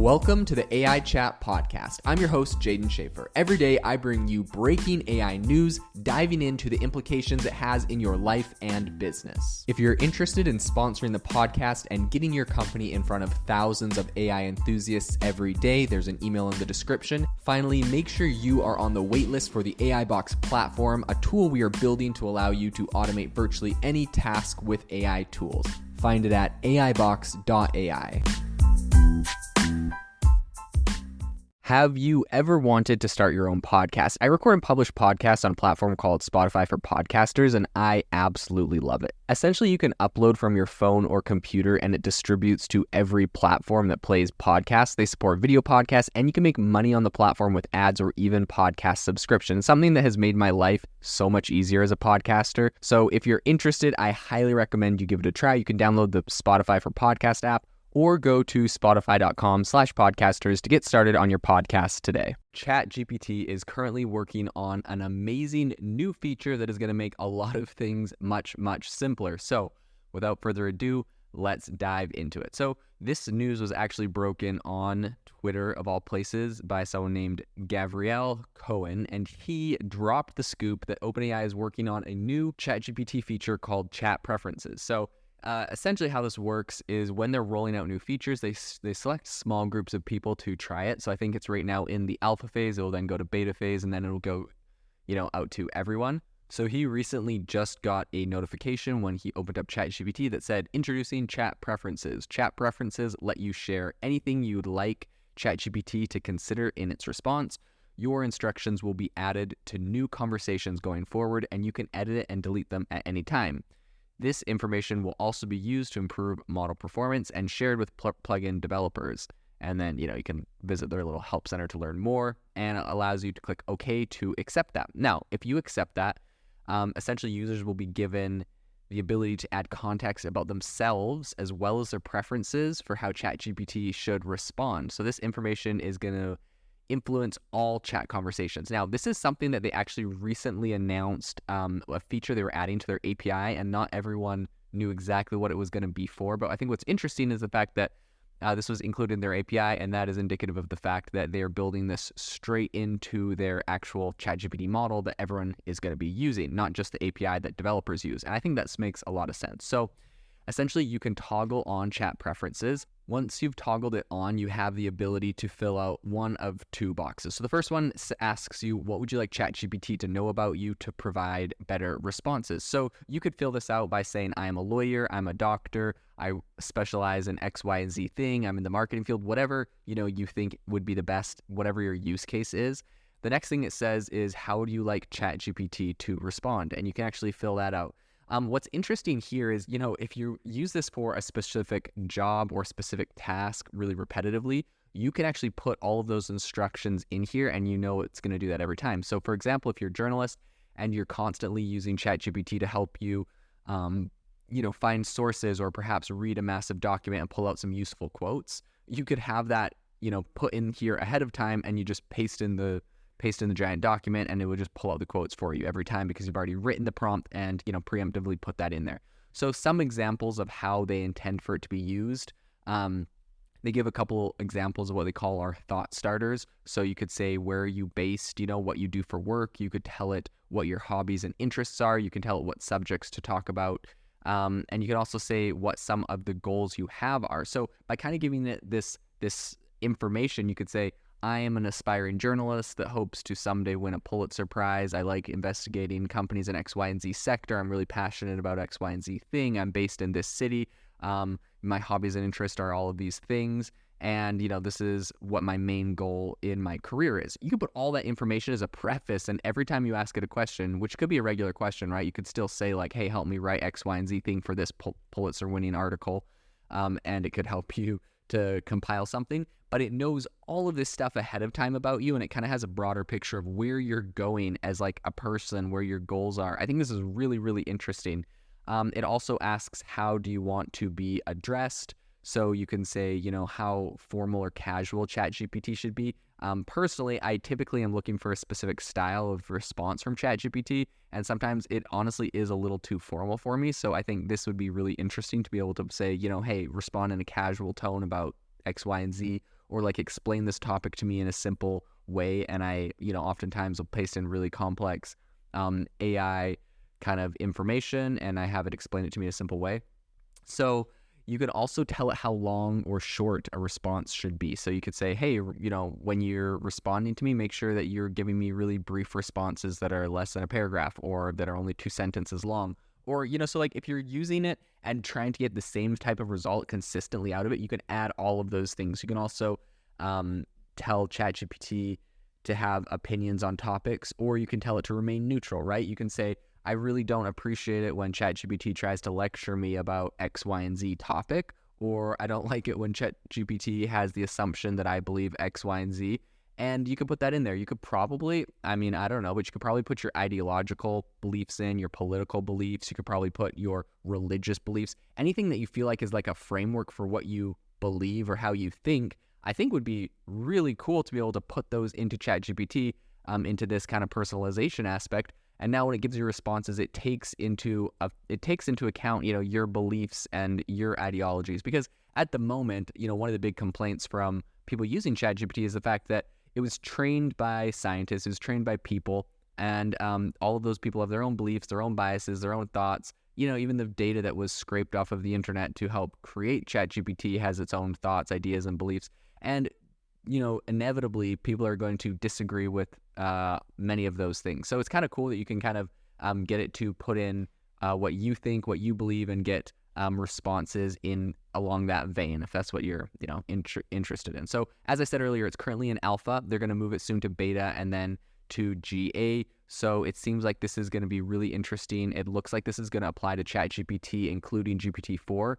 Welcome to the AI Chat Podcast. I'm your host, Jaden Schaefer. Every day, I bring you breaking AI news, diving into the implications it has in your life and business. If you're interested in sponsoring the podcast and getting your company in front of thousands of AI enthusiasts every day, there's an email in the description. Finally, make sure you are on the waitlist for the AI Box platform, a tool we are building to allow you to automate virtually any task with AI tools. Find it at aibox.ai. Have you ever wanted to start your own podcast? I record and publish podcasts on a platform called Spotify for Podcasters, and I absolutely love it. Essentially, you can upload from your phone or computer, and it distributes to every platform that plays podcasts. They support video podcasts, and you can make money on the platform with ads or even podcast subscriptions, something that has made my life so much easier as a podcaster. So if you're interested, I highly recommend you give it a try. You can download the Spotify for Podcast app, or go to spotify.com/podcasters to get started on your podcast today. ChatGPT is currently working on an amazing new feature that is going to make a lot of things much, much simpler. So without further ado, let's dive into it. So this news was actually broken on Twitter, of all places, by someone named Gabriel Cohen, and he dropped the scoop that OpenAI is working on a new ChatGPT feature called Chat Preferences. So essentially how this works is when they're rolling out new features, they select small groups of people to try it. So I think it's right now in the alpha phase. It will then go to beta phase, and then it'll go, out to everyone. So he recently just got a notification when he opened up ChatGPT that said, introducing Chat Preferences. Chat Preferences let you share anything you'd like ChatGPT to consider in its response. Your instructions will be added to new conversations going forward, and you can edit it and delete them at any time. This information will also be used to improve model performance and shared with plugin developers. And then, you can visit their little help center to learn more, and it allows you to click OK to accept that. Now, if you accept that, essentially users will be given the ability to add context about themselves as well as their preferences for how ChatGPT should respond. So this information is going to influence all chat conversations. Now, this is something that they actually recently announced, a feature they were adding to their API, and not everyone knew exactly what it was going to be for. But I think what's interesting is the fact that this was included in their API, and that is indicative of the fact that they are building this straight into their actual ChatGPT model that everyone is going to be using, not just the API that developers use. And I think that makes a lot of sense. So essentially, you can toggle on chat preferences. Once you've toggled it on, you have the ability to fill out one of two boxes. So the first one asks you, what would you like ChatGPT to know about you to provide better responses? So you could fill this out by saying, I am a lawyer, I'm a doctor, I specialize in X, Y, and Z thing, I'm in the marketing field, whatever you think would be the best, whatever your use case is. The next thing it says is, how would you like ChatGPT to respond? And you can actually fill that out. What's interesting here is, if you use this for a specific job or specific task really repetitively, you can actually put all of those instructions in here, and it's going to do that every time. So for example, if you're a journalist and you're constantly using ChatGPT to help you, find sources or perhaps read a massive document and pull out some useful quotes, you could have that, put in here ahead of time, and you just paste in the giant document, and it would just pull out the quotes for you every time because you've already written the prompt and, preemptively put that in there. So some examples of how they intend for it to be used. They give a couple examples of what they call our thought starters. So you could say, where are you based? What you do for work. You could tell it what your hobbies and interests are. You can tell it what subjects to talk about. And you can also say what some of the goals you have are. So by kind of giving it this information, you could say, I am an aspiring journalist that hopes to someday win a Pulitzer Prize. I like investigating companies in X, Y, and Z sector. I'm really passionate about X, Y, and Z thing. I'm based in this city. My hobbies and interests are all of these things. And, this is what my main goal in my career is. You can put all that information as a preface, and every time you ask it a question, which could be a regular question, right? You could still say like, hey, help me write X, Y, and Z thing for this Pulitzer winning article. And it could help you to compile something, but it knows all of this stuff ahead of time about you, and it kind of has a broader picture of where you're going as like a person, where your goals are. I think this is really, really interesting. It also asks, how do you want to be addressed? So you can say, how formal or casual ChatGPT should be. Personally, I typically am looking for a specific style of response from ChatGPT, and sometimes it honestly is a little too formal for me. So I think this would be really interesting to be able to say, hey, respond in a casual tone about X, Y, and Z, or like explain this topic to me in a simple way. And I, oftentimes will paste in really complex AI kind of information, and I have it explain it to me in a simple way. So you could also tell it how long or short a response should be. So you could say, hey, when you're responding to me, make sure that you're giving me really brief responses that are less than a paragraph or that are only 2 sentences long. Or, so like if you're using it and trying to get the same type of result consistently out of it, you can add all of those things. You can also tell ChatGPT to have opinions on topics, or you can tell it to remain neutral, right? You can say, I really don't appreciate it when ChatGPT tries to lecture me about X, Y, and Z topic, or I don't like it when ChatGPT has the assumption that I believe X, Y, and Z. And you could put that in there. You could probably, I don't know, but you could probably put your ideological beliefs in, your political beliefs. You could probably put your religious beliefs. Anything that you feel like is like a framework for what you believe or how you think, I think would be really cool to be able to put those into ChatGPT, into this kind of personalization aspect. And now when it gives you responses, it takes into account, your beliefs and your ideologies. Because at the moment, one of the big complaints from people using ChatGPT is the fact that it was trained by scientists, it was trained by people, and all of those people have their own beliefs, their own biases, their own thoughts. Even the data that was scraped off of the internet to help create ChatGPT has its own thoughts, ideas, and beliefs. And inevitably, people are going to disagree with many of those things. So it's kind of cool that you can kind of get it to put in what you think, what you believe, and get responses in along that vein, if that's what you're interested in. So as I said earlier, it's currently in alpha. They're going to move it soon to beta and then to GA. So it seems like this is going to be really interesting. It looks like this is going to apply to ChatGPT, including GPT-4,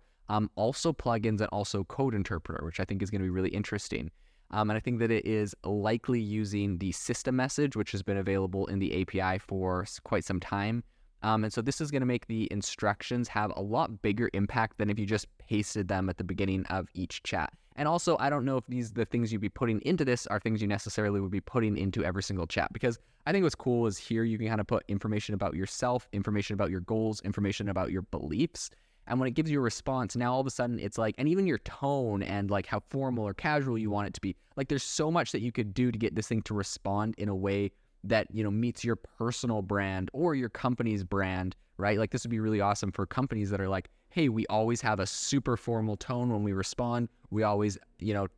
also plugins and also code interpreter, which I think is going to be really interesting. And I think that it is likely using the system message, which has been available in the API for quite some time. And so this is going to make the instructions have a lot bigger impact than if you just pasted them at the beginning of each chat. And also, I don't know if the things you'd be putting into this are things you necessarily would be putting into every single chat, because I think what's cool is here you can kind of put information about yourself, information about your goals, information about your beliefs. And when it gives you a response, now all of a sudden it's like, and even your tone and like how formal or casual you want it to be, like there's so much that you could do to get this thing to respond in a way that, meets your personal brand or your company's brand, right? Like this would be really awesome for companies that are like, hey, we always have a super formal tone when we respond. We always,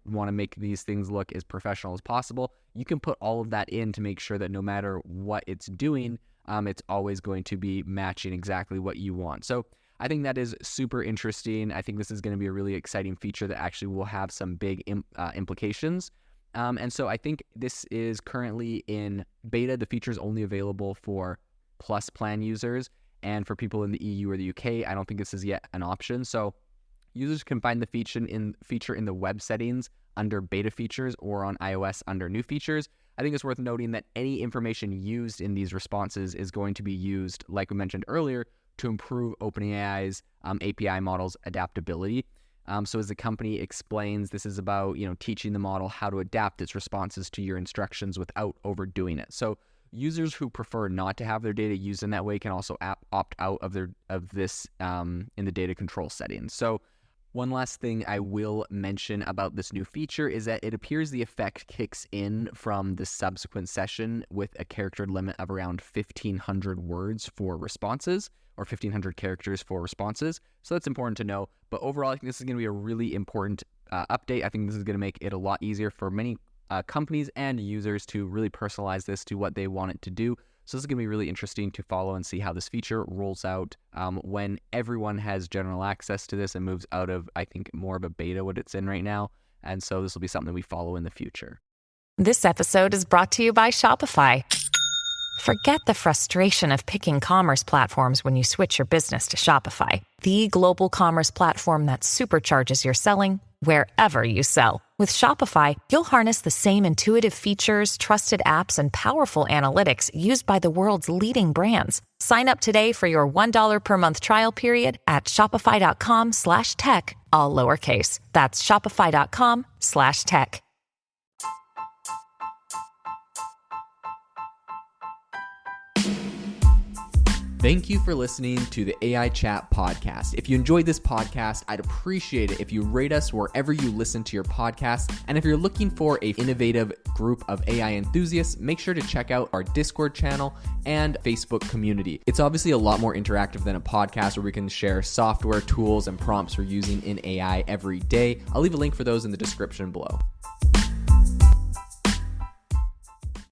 want to make these things look as professional as possible. You can put all of that in to make sure that no matter what it's doing, it's always going to be matching exactly what you want. So I think that is super interesting. I think this is going to be a really exciting feature that actually will have some big implications. And so I think this is currently in beta. The feature is only available for Plus plan users, and for people in the EU or the UK, I don't think this is yet an option. So users can find the feature in the web settings under beta features or on iOS under new features. I think it's worth noting that any information used in these responses is going to be used, like we mentioned earlier, to improve OpenAI's API model's adaptability. So as the company explains, this is about, teaching the model how to adapt its responses to your instructions without overdoing it. So users who prefer not to have their data used in that way can also opt out of this in the data control settings. So one last thing I will mention about this new feature is that it appears the effect kicks in from the subsequent session with a character limit of around 1,500 words for responses, or 1,500 characters for responses. So that's important to know. But overall, I think this is going to be a really important update. I think this is going to make it a lot easier for many companies and users to really personalize this to what they want it to do. So this is going to be really interesting to follow and see how this feature rolls out when everyone has general access to this and moves out of, I think, more of a beta, what it's in right now. And so this will be something we follow in the future. This episode is brought to you by Shopify. Forget the frustration of picking commerce platforms when you switch your business to Shopify, the global commerce platform that supercharges your selling wherever you sell. With Shopify, you'll harness the same intuitive features, trusted apps, and powerful analytics used by the world's leading brands. Sign up today for your $1 per month trial period at shopify.com/tech, all lowercase. That's shopify.com/tech. Thank you for listening to the AI Chat podcast. If you enjoyed this podcast, I'd appreciate it if you rate us wherever you listen to your podcast. And if you're looking for an innovative group of AI enthusiasts, make sure to check out our Discord channel and Facebook community. It's obviously a lot more interactive than a podcast where we can share software, tools, and prompts we're using in AI every day. I'll leave a link for those in the description below.